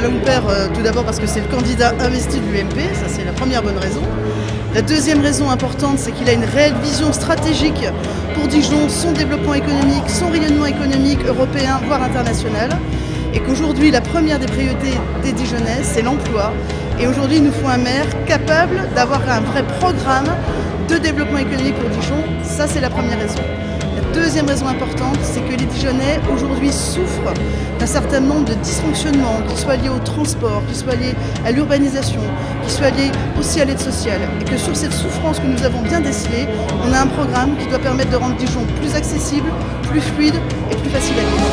Alain Houpert, tout d'abord parce que c'est le candidat investi de l'UMP, ça c'est la première bonne raison. La deuxième raison importante, c'est qu'il a une réelle vision stratégique pour Dijon, son développement économique, son rayonnement économique européen, voire international. Et qu'aujourd'hui, la première des priorités des Dijonnais, c'est l'emploi. Et aujourd'hui, il nous faut un maire capable d'avoir un vrai programme de développement économique pour Dijon. Ça, c'est la première raison. La deuxième raison importante, c'est que les Dijonnais, aujourd'hui, souffrent d'un certain nombre de dysfonctionnements, qui soient liés au transport, qui soient liés à l'urbanisation, qui soient liés aussi à l'aide sociale. Et que sur cette souffrance que nous avons bien décelée, on a un programme qui doit permettre de rendre Dijon plus accessible, plus fluide et plus facile à vivre.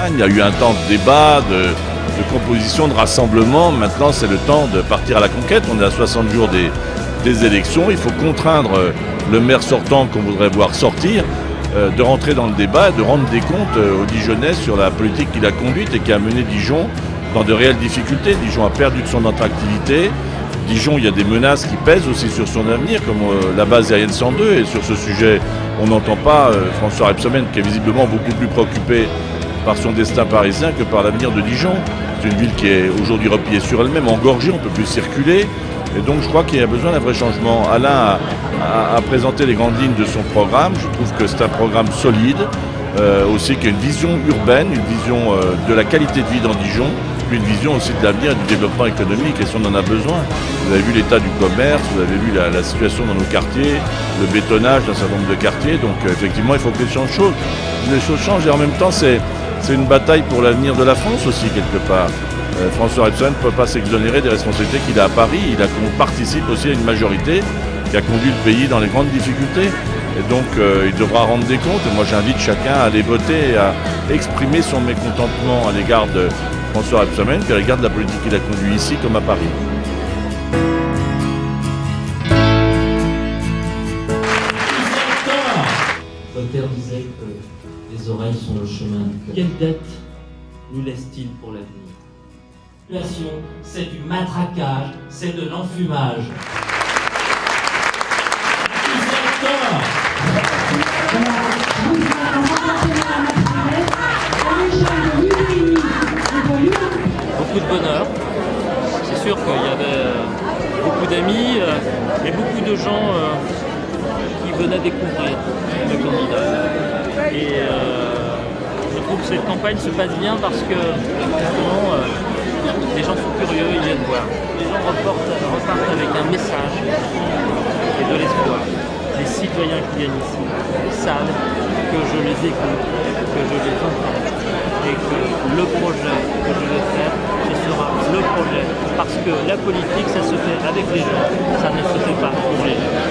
Il y a eu un temps de débat, de composition, de rassemblement. Maintenant, c'est le temps de partir à la conquête. On est à 60 jours des élections. Il faut contraindre le maire sortant qu'on voudrait voir sortir, de rentrer dans le débat et de rendre des comptes aux Dijonnais sur la politique qu'il a conduite et qui a mené Dijon dans de réelles difficultés. Dijon a perdu de son attractivité. Dijon, il y a des menaces qui pèsent aussi sur son avenir, comme la base aérienne 102. Et sur ce sujet, on n'entend pas François Rebsamen, qui est visiblement beaucoup plus préoccupé par son destin parisien que par l'avenir de Dijon. C'est une ville qui est aujourd'hui repliée sur elle-même, engorgée, on ne peut plus circuler. Et donc je crois qu'il y a besoin d'un vrai changement. Alain a présenté les grandes lignes de son programme. Je trouve que c'est un programme solide, aussi qui a une vision urbaine, une vision de la qualité de vie dans Dijon, puis une vision aussi de l'avenir et du développement économique, et si on en a besoin. Vous avez vu l'état du commerce, vous avez vu la situation dans nos quartiers, le bétonnage d'un certain nombre de quartiers. Donc effectivement, il faut que les choses changent. Et en même temps, c'est une bataille pour l'avenir de la France aussi, quelque part. François Rebsamen ne peut pas s'exonérer des responsabilités qu'il a à Paris. Il participe aussi à une majorité qui a conduit le pays dans les grandes difficultés. Et donc, il devra rendre des comptes. Et moi, j'invite chacun à aller voter et à exprimer son mécontentement à l'égard de François Rebsamen, qu'à l'égard de la politique qu'il a conduite ici comme à Paris. Voltaire disait que les oreilles sont le chemin du cœur. Quelle dette nous laisse-t-il pour l'avenir? L'inflation, c'est du matraquage, c'est de l'enfumage. Beaucoup de bonheur. C'est sûr qu'il y avait beaucoup d'amis et beaucoup de gens qui venaient découvrir le candidat. Et je trouve que cette campagne se passe bien parce que justement, les gens sont curieux, ils viennent voir. Les gens repartent avec un message et de l'espoir. Les citoyens qui viennent ici savent que je les écoute, que je les entends et que le projet que je vais faire, ce sera le projet. Parce que la politique, ça se fait avec les gens, ça ne se fait pas pour les gens.